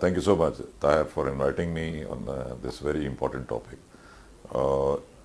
Thank you so much, Tahir, for inviting me on this very important topic.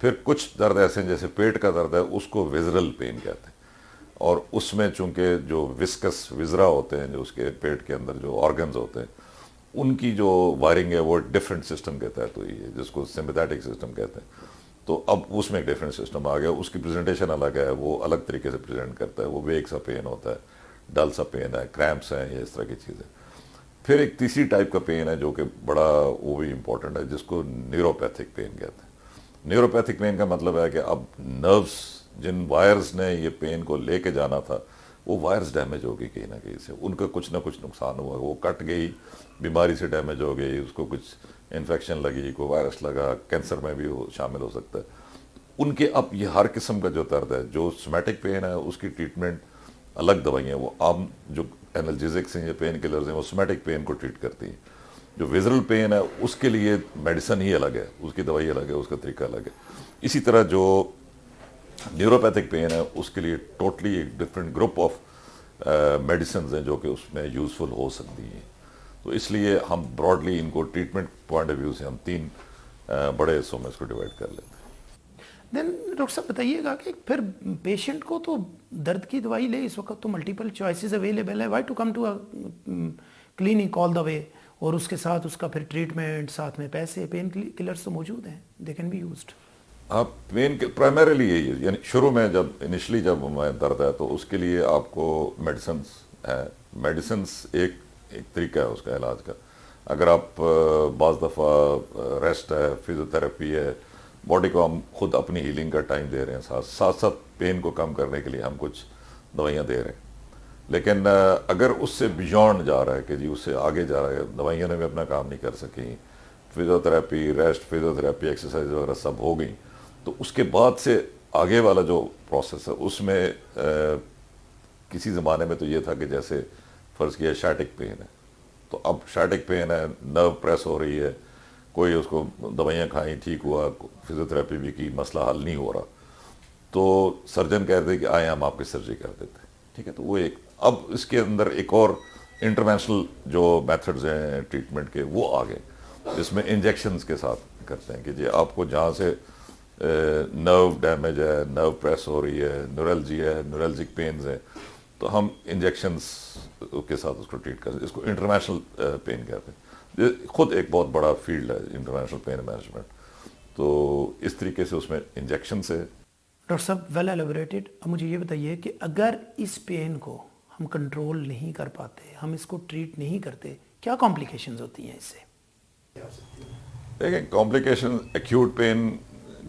پھر کچھ درد ایسے ہیں جیسے پیٹ کا درد ہے، اس کو وزرل پین کہتے ہیں، اور اس میں چونکہ جو وسکس وزرا ہوتے ہیں جو اس کے پیٹ کے اندر جو آرگنز ہوتے ہیں ان کی جو وائرنگ ہے وہ ڈفرینٹ سسٹم کے تحت ہوئی ہے جس کو سمپیتھیٹک سسٹم کہتے ہیں. تو اب اس میں ایک ڈفرینٹ سسٹم آ گیا، اس کی پریزنٹیشن الگ ہے، وہ الگ طریقے سے پریزنٹ کرتا ہے، وہ ویک سا پین ہوتا ہے، ڈل سا پین ہے، کریمپس ہیں، یہ اس طرح کی چیزیں. پھر ایک تیسری ٹائپ کا پین ہے جو کہ بڑا وہ بھی امپورٹنٹ ہے، جس کو نیوروپیتھک پین کہتے ہیں. نیوروپیتھک پین کا مطلب ہے کہ اب نروز جن وائرز نے یہ پین کو لے کے جانا تھا وہ وائرز ڈیمیج ہو گئی کہیں نہ کہیں سے، ان کا کچھ نہ کچھ نقصان ہوا، وہ کٹ گئی، بیماری سے ڈیمیج ہو گئی، اس کو کچھ انفیکشن لگی، کوئی وائرس لگا، کینسر میں بھی شامل ہو سکتا ہے. ان کے اب یہ ہر قسم کا جو درد ہے، جو سومیٹک پین ہے اس کی ٹریٹمنٹ الگ دوائیاں، وہ عام جو انالجیزکس ہیں یا پین کلرز ہیں وہ سومیٹک پین کو ٹریٹ کرتی ہیں. جو ویزرل پین ہے اس کے لیے میڈیسن ہی الگ ہے، اس کی دوائی الگ ہے، اس کا طریقہ الگ ہے. اسی طرح جو نیوروپیتھک پین ہے اس کے لیے ٹوٹلی ایک ڈفرینٹ گروپ آف میڈیسنز ہیں جو کہ اس میں یوزفل ہو سکتی ہیں. تو اس لیے ہم براڈلی ان کو ٹریٹمنٹ پوائنٹ آف ویو سے ہم تین بڑے حصوں میں اس کو ڈیوائڈ کر لیتے ہیں. دین ڈاکٹر صاحب بتائیے گا کہ پھر پیشنٹ کو تو درد کی دوائی لے، اس وقت تو ملٹیپل چوائسیز اویلیبل ہے، why to come to clinic all the way, اور اس کے ساتھ اس کا پھر ٹریٹمنٹ، ساتھ میں پیسے، پین کلرز تو موجود ہیں، دے کین بی یوزڈ. آپ پین کے پرائمریلی یہی ہے، یعنی شروع میں جب انیشلی جب ہمیں درد ہے تو اس کے لیے آپ کو میڈیسنس ہے. میڈیسنس ایک طریقہ ہے اس کا علاج کا. اگر آپ بعض دفعہ ریسٹ ہے، فزیوتھراپی ہے، باڈی کو ہم خود اپنی ہیلنگ کا ٹائم دے رہے ہیں، ساتھ ساتھ پین کو کم کرنے کے لیے ہم کچھ دوائیاں دے رہے ہیں. لیکن اگر اس سے بیونڈ جا رہا ہے کہ جی اس سے آگے جا رہا ہے، دوائیاں نے بھی اپنا کام نہیں کر سکیں، فزیوتھراپی، ریسٹ، فزیوتھراپی، ایکسرسائز وغیرہ سب ہو گئی، تو اس کے بعد سے آگے والا جو پروسیس ہے اس میں کسی زمانے میں تو یہ تھا کہ جیسے فرض کیا شائٹک پین ہے، تو اب شائٹک پین ہے، نرو پریس ہو رہی ہے، کوئی اس کو دوائیاں کھائیں ٹھیک ہوا، فزیوتھراپی بھی کی، مسئلہ حل نہیں ہو رہا، تو سرجن کہتے ہیں کہ آئیں ہم آپ کی سرجری کر دیتے ہیں. ٹھیک ہے، تو وہ ایک اب اس کے اندر ایک اور انٹرونشنل جو میتھڈز ہیں ٹریٹمنٹ کے وہ آ گئے، جس میں انجیکشنز کے ساتھ کرتے ہیں کہ جی آپ کو جہاں سے نرو ڈیمیج ہے، نرو پریس ہو رہی ہے، نیورلجی ہے، نیورلجک پینز ہیں، تو ہم انجیکشنز کے ساتھ اس کو ٹریٹ کرتے ہیں. اس کو انٹرونشنل پین کہتے ہیں. یہ خود ایک بہت بڑا فیلڈ ہے انٹرونشنل پین مینجمنٹ. تو اس طریقے سے اس میں انجیکشن سے. ڈاکٹر صاحب ویل ایلیبوریٹڈ. اب مجھے یہ بتائیے کہ اگر اس پین کو ہم کنٹرول نہیں کر پاتے، ہم اس کو ٹریٹ نہیں کرتے، کیا کمپلیکیشنز ہوتی ہیں اس سے؟ دیکھیں کمپلیکیشن ایکیوٹ پین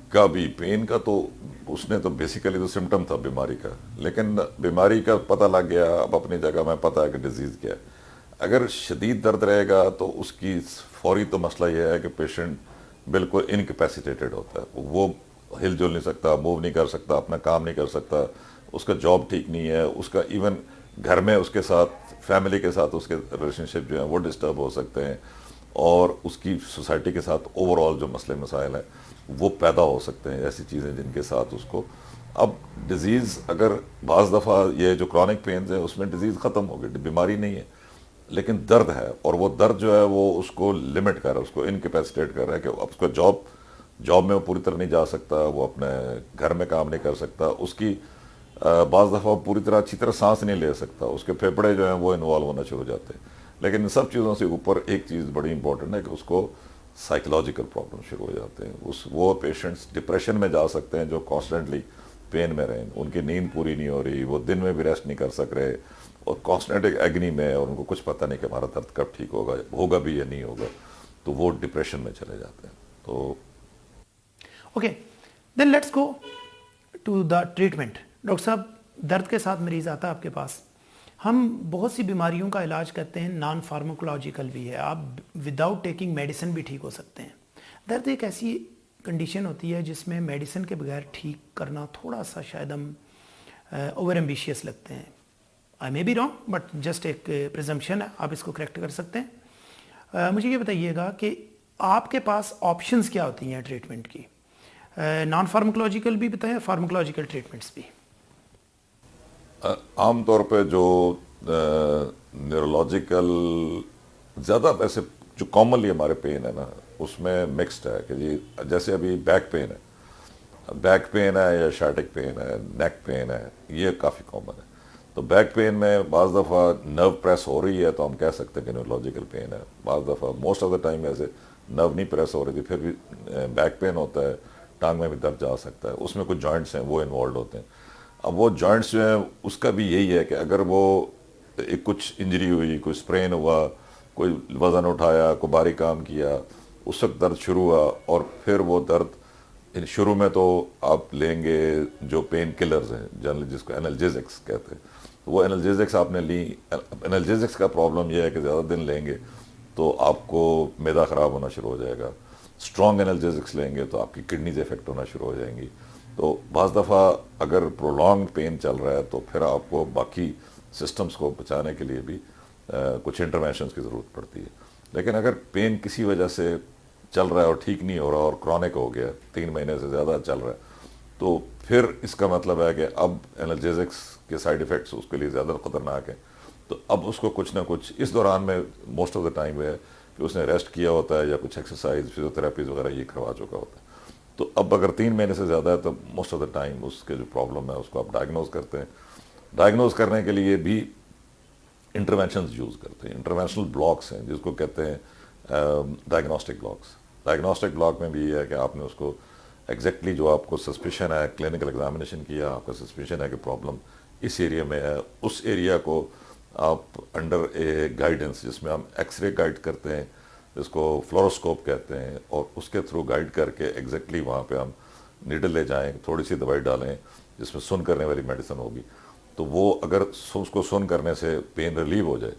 کا بھی، پین کا تو اس نے تو بیسیکلی تو سمٹم تھا بیماری کا، لیکن بیماری کا پتہ لگ گیا، اب اپنی جگہ میں پتہ ہے کہ ڈیزیز کیا ہے. اگر شدید درد رہے گا تو اس کی فوری تو مسئلہ یہ ہے کہ پیشنٹ بالکل انکیپیسیٹیٹڈ ہوتا ہے، وہ ہل جل نہیں سکتا، موو نہیں کر سکتا، اپنا کام نہیں کر سکتا، اس کا جاب ٹھیک نہیں ہے، اس کا ایون گھر میں اس کے ساتھ، فیملی کے ساتھ اس کے ریلیشن شپ جو ہیں وہ ڈسٹرب ہو سکتے ہیں، اور اس کی سوسائٹی کے ساتھ اوور آل جو مسئلے مسائل ہیں وہ پیدا ہو سکتے ہیں، ایسی چیزیں جن کے ساتھ اس کو. اب ڈیزیز اگر بعض دفعہ یہ جو کرونک پینز ہیں اس میں ڈیزیز ختم ہو گئی، بیماری نہیں ہے، لیکن درد ہے، اور وہ درد جو ہے وہ اس کو لمٹ کر رہا ہے، اس کو انکیپیسیٹیٹ کر رہا ہے کہ اب اس کا جاب میں وہ پوری طرح نہیں جا سکتا، وہ اپنے گھر میں کام نہیں کر سکتا، اس کی بعض دفعہ پوری طرح اچھی طرح سانس نہیں لے سکتا، اس کے پھیپھڑے جو ہیں وہ انوالو ہونا شروع ہو جاتے ہیں. لیکن ان سب چیزوں سے اوپر ایک چیز بڑی امپورٹنٹ ہے کہ اس کو سائیکولوجیکل پرابلم شروع ہو جاتے ہیں. وہ پیشنٹس ڈپریشن میں جا سکتے ہیں جو کانسٹنٹلی پین میں رہیں، ان کی نیند پوری نہیں ہو رہی، وہ دن میں بھی ریسٹ نہیں کر سک رہے، اور کانسٹنٹ ایگنی میں، اور ان کو کچھ پتہ نہیں کہ ہمارا درد کب ٹھیک ہوگا بھی یا نہیں ہوگا، تو وہ ڈپریشن میں چلے جاتے ہیں. تو okay then let's go to the treatment. Doctor صاحب درد کے ساتھ مریض آتا ہے آپ کے پاس، ہم بہت سی بیماریوں کا علاج کرتے ہیں، نان فارماکولوجیکل بھی ہے، آپ وداؤٹ ٹیکنگ میڈیسن بھی ٹھیک ہو سکتے ہیں. درد ایک ایسی کنڈیشن ہوتی ہے جس میں میڈیسن کے بغیر ٹھیک کرنا تھوڑا سا شاید ہم اوور ایمبیشیس لگتے ہیں. I may be wrong but just ایک پریزمپشن ہے، آپ اس کو کریکٹ کر سکتے ہیں. مجھے یہ بتائیے گا کہ آپ کے پاس آپشنز کیا ہوتی ہیں ٹریٹمنٹ کی؟ نان فارماکولوجیکل بھی بتائیں، فارماکولوجیکل ٹریٹمنٹس بھی. عام طور پہ جو نیورولوجیکل زیادہ ویسے جو کامنلی ہمارے پین ہے نا اس میں مکسڈ ہے کہ جی جیسے ابھی بیک پین ہے بیک پین ہے یا شارٹک پین ہے، نیک پین ہے، یہ کافی کامن ہے. تو بیک پین میں بعض دفعہ نرو پریس ہو رہی ہے تو ہم کہہ سکتے ہیں کہ نیورولوجیکل پین ہے. بعض دفعہ موسٹ آف دا ٹائم ایسے نرو نہیں پریس ہو رہی تھی پھر بھی بیک پین ہوتا ہے، ٹانگ میں بھی درد جا سکتا ہے. اس میں کچھ جوائنٹس ہیں وہ انوالوڈ ہوتے ہیں. اب وہ جوائنٹس جو ہیں اس کا بھی یہی ہے کہ اگر وہ ایک کچھ انجری ہوئی، کوئی اسپرین ہوا، کوئی وزن اٹھایا، کوئی بھاری کام کیا، اس وقت درد شروع ہوا اور پھر وہ درد شروع میں تو آپ لیں گے جو پین کلرز ہیں جنرلی جس کو انالجیزکس کہتے ہیں، وہ انالجیزکس آپ نے لی. انالجیزکس کا پرابلم یہ ہے کہ زیادہ دن لیں گے تو آپ کو معدہ خراب ہونا شروع ہو جائے گا. اسٹرانگ انالجیزکس لیں گے تو آپ کی کڈنیز افیکٹ ہونا شروع ہو جائیں گی. تو بعض دفعہ اگر پرولونگ پین چل رہا ہے تو پھر آپ کو باقی سسٹمز کو بچانے کے لیے بھی کچھ انٹرونشنز کی ضرورت پڑتی ہے. لیکن اگر پین کسی وجہ سے چل رہا ہے اور ٹھیک نہیں ہو رہا اور کرونک ہو گیا، 3 مہینے سے زیادہ چل رہا ہے، تو پھر اس کا مطلب ہے کہ اب انالجیزکس کے سائیڈ ایفیکٹس اس کے لیے زیادہ خطرناک ہیں. تو اب اس کو کچھ نہ کچھ اس دوران میں موسٹ آف دا ٹائم ہے کہ اس نے ریسٹ کیا ہوتا ہے یا کچھ ایکسرسائز فزیوتھراپیز وغیرہ یہ کروا چکا ہوتا ہے. تو اب اگر 3 مہینے سے زیادہ ہے تو موسٹ آف دا ٹائم اس کے جو پرابلم ہے اس کو آپ ڈائگنوز کرتے ہیں. ڈائگنوز کرنے کے لیے بھی انٹرونشنز یوز کرتے ہیں. انٹرونشنل بلاکس ہیں جس کو کہتے ہیں ڈائگنوسٹک بلاکس. ڈائگنوسٹک بلاک میں بھی یہ ہے کہ آپ نے اس کو ایگزیکٹلی جو آپ کو سسپیشن ہے، کلینکل ایگزامینیشن کیا، آپ کا سسپیشن ہے کہ پرابلم اس ایریا میں ہے، اس ایریا کو آپ انڈر اے گائیڈنس جس میں ہم ایکس رے گائیڈ کرتے ہیں، جس کو فلوروسکوپ کہتے ہیں، اور اس کے تھرو گائیڈ کر کے ایگزیکٹلی وہاں پہ ہم نیڈل لے جائیں، تھوڑی سی دوائی ڈالیں جس میں سن کرنے والی میڈیسن ہوگی. تو وہ اگر اس کو سن کرنے سے پین ریلیو ہو جائے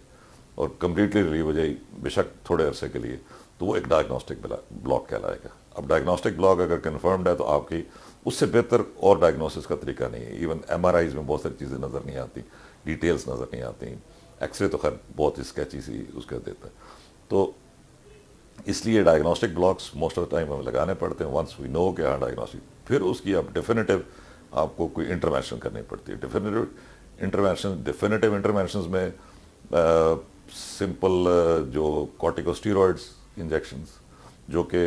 اور کمپلیٹلی ریلیو ہو جائے بے شک تھوڑے عرصے کے لیے، تو وہ ایک ڈائگنوسٹک بلاک کہلائے گا. اب ڈائگنوسٹک بلاک اگر کنفرمڈ ہے تو آپ کی اس سے بہتر اور ڈائگنوسس کا طریقہ نہیں ہے. ایون ایم آر آئیز میں بہت ساری چیزیں نظر نہیں آتی، ڈیٹیلز نظر نہیں آتی، ایکس رے تو خیر بہت ہی اسکیچی سی اس کا دیتا ہے. تو اس لیے diagnostic blocks most of the time ہمیں لگانے پڑتے ہیں. ونس وی نو کہ ہاں ڈائگنوسٹک، پھر اس کی اب ڈیفینیٹیو آپ کو کوئی انٹرونشن کرنی پڑتی ہے. ڈیفینیٹیو انٹرونشنز میں سمپل جو کارٹیکوسٹیرائڈز انجیکشنز جو کہ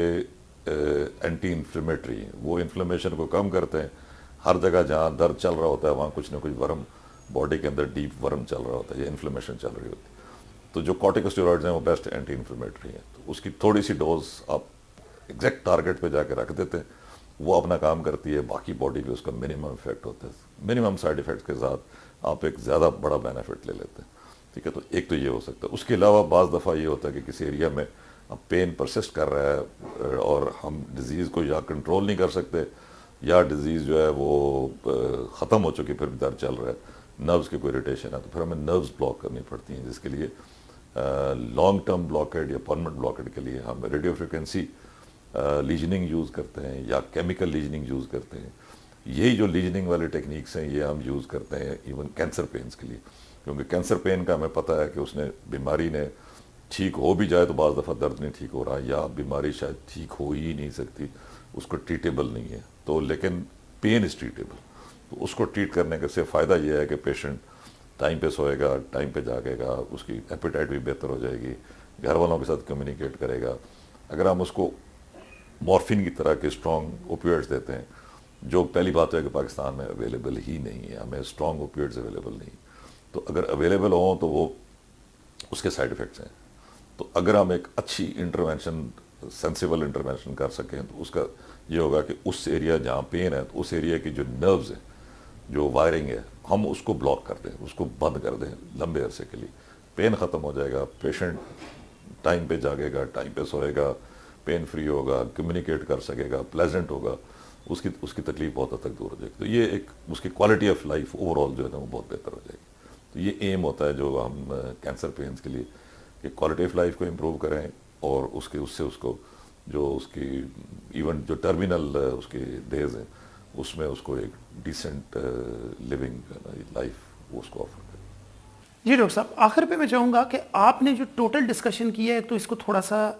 اینٹی انفلیمیٹری ہیں، وہ انفلیمیشن کو کم کرتے ہیں. ہر جگہ جہاں درد چل رہا ہوتا ہے وہاں کچھ نہ کچھ ورم باڈی کے اندر ڈیپ ورم چل رہا ہوتا ہے یا انفلیمیشن چل رہی ہوتی ہے. تو جو کارٹیکوسٹیرائڈز ہیں وہ بیسٹ اینٹی انفلیمیٹری ہیں. تو اس کی تھوڑی سی ڈوز آپ ایگزیکٹ ٹارگیٹ پہ جا کے رکھ دیتے ہیں، وہ اپنا کام کرتی ہے، باقی باڈی پہ اس کا منیمم افیکٹ ہوتا ہے. منیمم سائیڈ ایفیکٹس کے ساتھ آپ ایک زیادہ بڑا بینیفٹ لے لیتے ہیں. ٹھیک ہے، تو ایک تو یہ ہو سکتا ہے. اس کے علاوہ بعض دفعہ یہ ہوتا ہے کہ کسی ایریا میں اب پین پرسسٹ کر رہا ہے اور ہم ڈیزیز کو یا کنٹرول نہیں کر سکتے یا ڈیزیز جو ہے وہ ختم ہو چکی پھر بھی درد چل رہا ہے، نروز کی کوئی اریٹیشن ہے، تو پھر ہمیں نروز بلاک کرنی پڑتی ہیں، جس کے لیے لانگ ٹرم بلاکیڈ یا پرمنٹ بلاکیڈ کے لیے ہم ریڈیو فریکوینسی لیجننگ یوز کرتے ہیں یا کیمیکل لیجننگ یوز کرتے ہیں. یہی جو لیجننگ والے ٹیکنیکس ہیں یہ ہم یوز کرتے ہیں ایون کینسر پینس کے لیے، کیونکہ کینسر پین کا ہمیں پتہ ہے کہ اس نے بیماری نے ٹھیک ہو بھی جائے تو بعض دفعہ درد نہیں ٹھیک ہو رہا، یا بیماری شاید ٹھیک ہو ہی نہیں سکتی، اس کو ٹریٹیبل نہیں ہے. تو لیکن پین از ٹریٹیبل. تو اس کو ٹریٹ کرنے کا سے فائدہ یہ ہے کہ پیشنٹ ٹائم پہ سوئے گا، ٹائم پہ جاگے گا، اس کی ایپیٹائٹ بھی بہتر ہو جائے گی، گھر والوں کے ساتھ کمیونیکیٹ کرے گا. اگر ہم اس کو مورفین کی طرح کے اسٹرانگ اوپیوئڈز دیتے ہیں، جو پہلی بات ہے کہ پاکستان میں اویلیبل ہی نہیں ہے، ہمیں اسٹرانگ اوپیوئڈز اویلیبل نہیں، تو اگر اویلیبل ہوں تو وہ اس کے سائیڈ ایفیکٹس ہیں. تو اگر ہم ایک اچھی انٹرونشن، سینسیبل انٹرونشن کر سکیں تو اس کا یہ ہوگا کہ اس ایریا جہاں پین ہے تو اس ایریا کی جو نروز ہیں، جو وائرنگ ہے، ہم اس کو بلاک کر دیں، اس کو بند کر دیں لمبے عرصے کے لیے. پین ختم ہو جائے گا، پیشنٹ ٹائم پہ جاگے گا، ٹائم پہ سوئے گا، پین فری ہوگا، کمیونیکیٹ کر سکے گا، پلیزنٹ ہوگا، اس کی تکلیف بہت حد تک دور ہو جائے گی. تو یہ ایک اس کی quality of life over all جو ہے نا وہ بہت بہتر ہو جائے گی. تو یہ ایم ہوتا ہے جو ہم کینسر پینس کے لیے، کہ کوالٹی آف لائف کو امپروو کریں اور اس سے اس کو جو اس کی ایون جو ٹرمینل اس کی ڈیز ہیں اس میں اس کو ایک ڈیسنٹ لیونگ لائف اس کو آفر کریں. جی ڈاکٹر صاحب، آخر پہ میں چاہوں گا کہ آپ نے جو ٹوٹل ڈسکشن کی ہے تو اس کو تھوڑا سا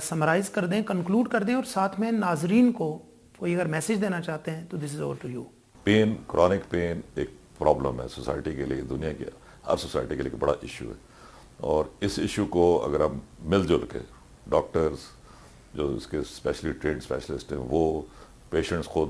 سمرائز کر دیں، کنکلوڈ کر دیں، اور ساتھ میں ناظرین کو کوئی اگر میسج دینا چاہتے ہیں تو this is over to you. Pain, chronic pain ایک پرابلم ہے سوسائٹی کے لیے، دنیا کی ہر سوسائٹی کے لیے ایک بڑا ایشو ہے. اور اس ایشو کو اگر ہم مل جل کے، ڈاکٹرز جو اس کے اسپیشلی ٹرینڈ اسپیشلسٹ ہیں، وہ پیشنٹس خود،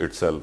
itself,